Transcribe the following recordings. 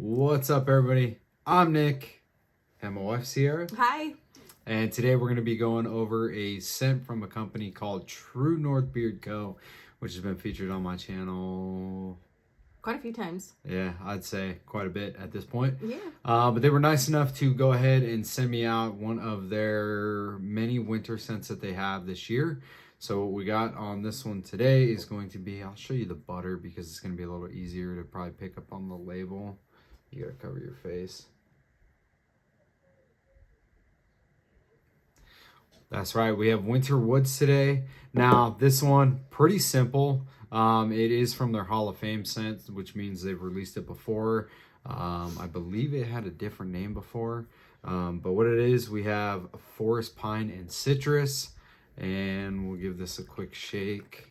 What's up, everybody? I'm Nick, and my wife Sierra, Hi. and today we're going to be going over a scent from a company called True North Beard Co., which has been featured on my channel. Quite a few times. Yeah, I'd say quite a bit at this point. Yeah. But they were nice enough to go ahead and send me out one of their many winter scents that they have this year. So what we got on this one today is going to be, I'll show you the butter because it's going to be a little easier to probably pick up on the label. You gotta cover your face. That's right, we have Winter Woods today. Now, this one, pretty simple. It is from their Hall of Fame scent, which means they've released it before. I believe it had a different name before. But what it is, we have forest pine and citrus. And we'll give this a quick shake.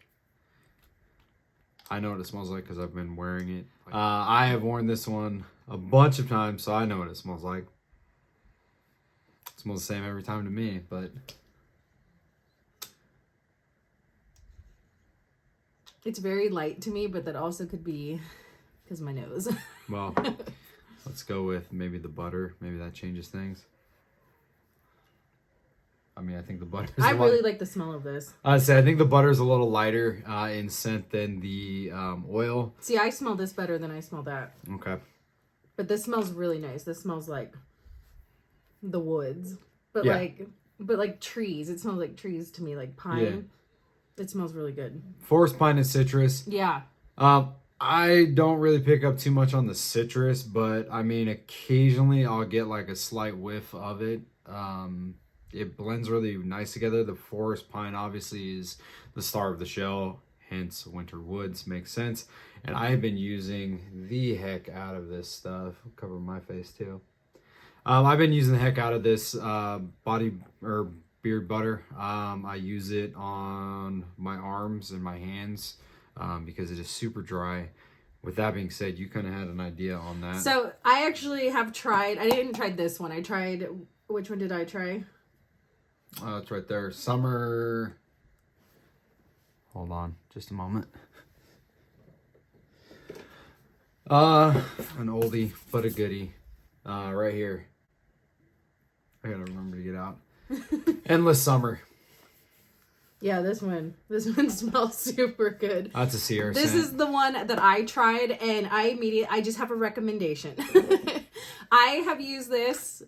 I know what it smells like because I've been wearing it. I have worn this one a bunch of times, so I know what it smells like. It smells the same every time to me, but It's very light to me, but that also could be because of my nose. well, let's go with maybe the butter. Maybe that changes things. I mean, I think the butter. I really like the smell of this. I think the butter is a little lighter in scent than the oil. See, I smell this better than I smell that. Okay. But this smells really nice. This smells like the woods, but Yeah. like trees. It smells like trees to me, like pine. It smells really good. Forest pine and citrus. Yeah. I don't really pick up too much on the citrus, but I mean, occasionally I'll get like a slight whiff of it. It blends really nice together. The forest pine obviously is the star of the show, hence Winter Woods makes sense. And I've been using the heck out of this stuff. I'll cover my face too. I've been using the heck out of this body or beard butter. I use it on my arms and my hands because it is super dry. With that being said, you kind of had an idea on that. So I actually have tried. I didn't try this one. I tried. Which one did I try? It's right there. Summer. Hold on, just a moment. An oldie but a goodie. Right here. I gotta remember to get out. Endless Summer. Yeah, this one smells super good. That's a Sierra This scent. is the one that I tried, and I just have a recommendation. I have used this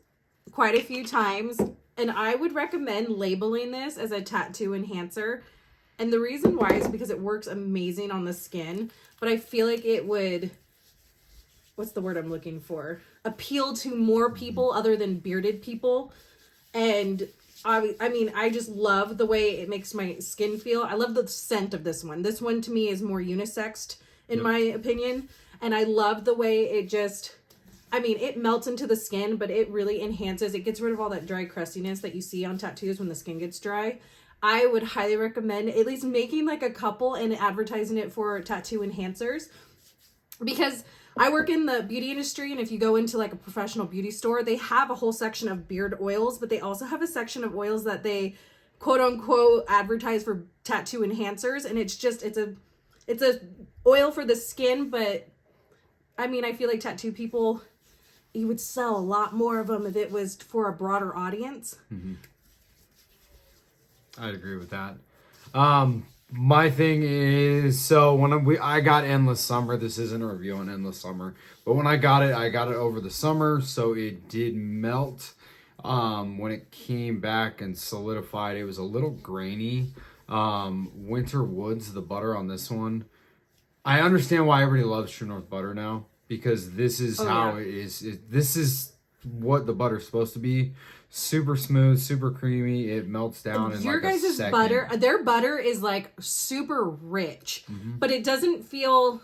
quite a few times, and I would recommend labeling this as a tattoo enhancer. And the reason why is because it works amazing on the skin, but I feel like it would, what's the word I'm looking for? Appeal to more people other than bearded people. And I mean, I just love the way it makes my skin feel. I love the scent of this one. This one to me is more unisexed in my opinion. And I love the way it just, I mean, it melts into the skin, but it really enhances. It gets rid of all that dry crustiness that you see on tattoos when the skin gets dry. I would highly recommend at least making like a couple and advertising it for tattoo enhancers, because I work in the beauty industry, and if you go into like a professional beauty store, they have a whole section of beard oils, but they also have a section of oils that they quote unquote advertise for tattoo enhancers. And it's just, it's a oil for the skin, but I mean, I feel like tattoo people, you would sell a lot more of them if it was for a broader audience. Mm-hmm. I'd agree with that. My thing is, so when I got Endless Summer, this isn't a review on Endless Summer, but when I got it over the summer, so it did melt. When it came back and solidified, it was a little grainy. Winter Woods, the butter on this one, I understand why everybody loves True North butter now, because this is how it is. This is what the butter's supposed to be. Super smooth, super creamy. It melts down in Your like a guys' second. butter, their butter is like super rich, but it doesn't feel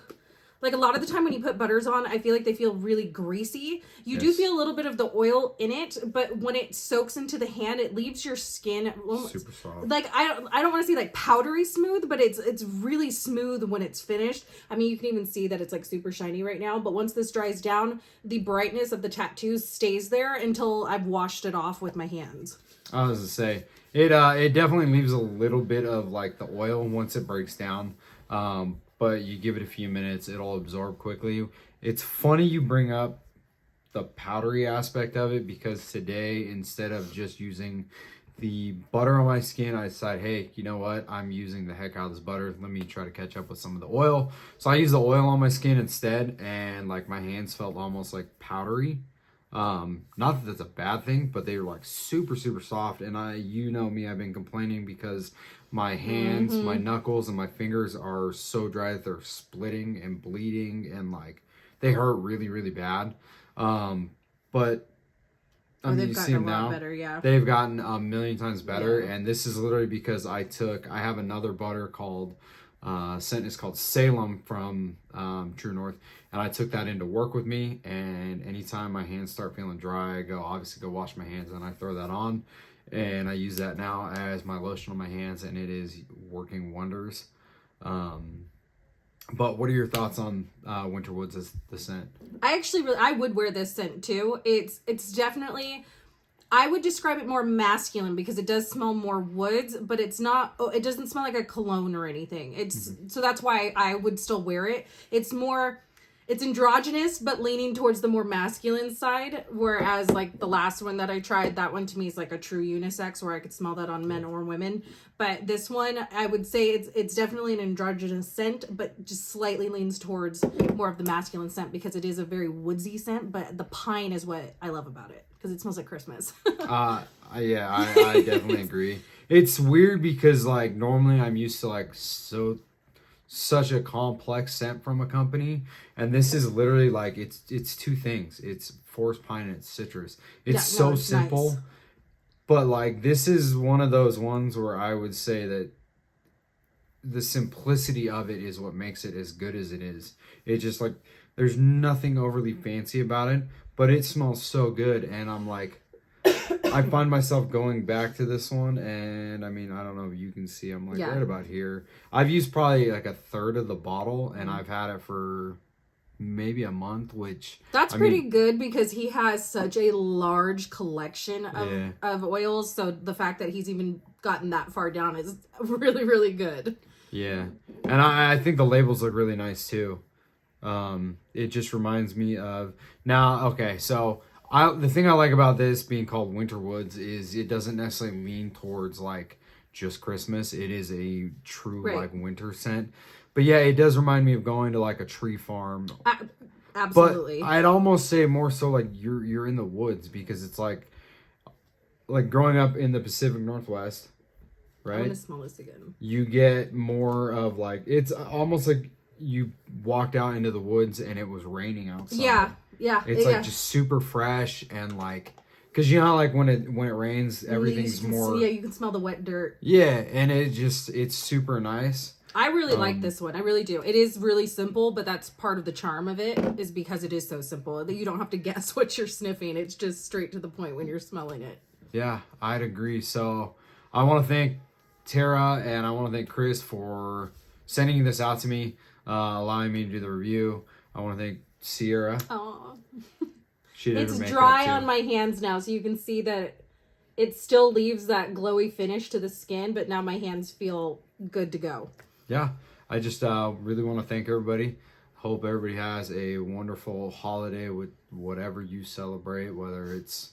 like, a lot of the time when you put butters on, I feel like they feel really greasy. You do feel a little bit of the oil in it, but when it soaks into the hand, it leaves your skin almost, super soft. like, I don't want to say like powdery smooth, but it's really smooth when it's finished. I mean, you can even see that it's like super shiny right now, but once this dries down, the brightness of the tattoos stays there until I've washed it off with my hands. I was to say, it definitely leaves a little bit of like the oil once it breaks down. But you give it a few minutes, it'll absorb quickly. It's funny you bring up the powdery aspect of it, because today, instead of just using the butter on my skin, I decided, hey, you know what? I'm using the heck out of this butter. Let me try to catch up with some of the oil. So I used the oil on my skin instead, and like my hands felt almost like powdery. Not that that's a bad thing, but they were like super, super soft. And you know me, I've been complaining because my hands, my knuckles, and my fingers are so dry that they're splitting and bleeding, and like they hurt really, really bad. But I mean, they've you gotten see them a lot now. better, yeah. They've gotten a million times better, Yeah. and this is literally because I have another butter called scent is called Salem from True North, and I took that into work with me. And anytime my hands start feeling dry, I obviously go wash my hands, and I throw that on, and I use that now as my lotion on my hands, and it is working wonders. But what are your thoughts on Winterwoods as the scent? I would wear this scent too. It's definitely, I would describe it more masculine because it does smell more woods, but it's not, it doesn't smell like a cologne or anything. So that's why I would still wear it. It's androgynous, but leaning towards the more masculine side. Whereas like the last one that I tried, that one to me is like a true unisex where I could smell that on men or women. But this one, I would say it's definitely an androgynous scent, but just slightly leans towards more of the masculine scent because it is a very woodsy scent. But the pine is what I love about it because it smells like Christmas. Yeah, I definitely agree. It's weird because like normally I'm used to like such a complex scent from a company, and this is literally like it's two things. It's forest pine and it's citrus. It's so it's simple. nice. But like this is one of those ones where I would say that the simplicity of it is what makes it as good as it is. It just like there's nothing overly fancy about it, but it smells so good, and I'm like I find myself going back to this one, and I mean, I don't know if you can see, I'm like right about here. I've used probably like a third of the bottle, and I've had it for maybe a month, which That's pretty good because he has such a large collection of oils. So the fact that he's even gotten that far down is really, really good. Yeah. And I think the labels look really nice too. It just reminds me of now, okay, so the thing I like about this being called Winterwoods is it doesn't necessarily lean towards like just Christmas. It is a true like winter scent. But yeah, it does remind me of going to like a tree farm. Absolutely. But I'd almost say more so like you're in the woods, because it's like growing up in the Pacific Northwest, right? I want to smell this again. You get more of like, it's almost like you walked out into the woods and it was raining outside. Yeah. It's like just super fresh, and like, cause you know how like when it rains, everything's more. Yeah, you can smell the wet dirt. Yeah, and it's super nice. I really like this one. I really do. It is really simple, but that's part of the charm of it, is because it is so simple that you don't have to guess what you're sniffing. It's just straight to the point when you're smelling it. Yeah, I'd agree. So I want to thank Tara and I want to thank Chris for sending this out to me, allowing me to do the review. I want to thank Sierra. Aww. She did It's her makeup dry too. on my hands now, so you can see that it still leaves that glowy finish to the skin, but now my hands feel good to go. Yeah, I just really want to thank everybody. Hope everybody has a wonderful holiday with whatever you celebrate, whether it's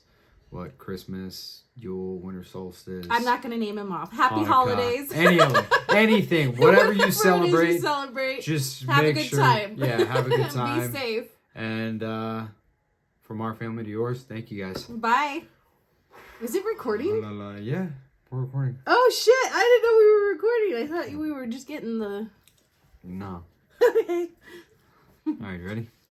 Christmas, Yule, winter solstice. I'm not going to name them off. Happy Hanukkah, holidays. any of them, anything, whatever you Whatever it is celebrate. you celebrate. Just have make a good sure, time. Yeah, have a good time. Be safe. And from our family to yours, thank you guys. Bye. Is it recording? Yeah, we're recording. Oh shit! I didn't know we were recording. I thought we were just getting the. No. Okay. All right, you ready?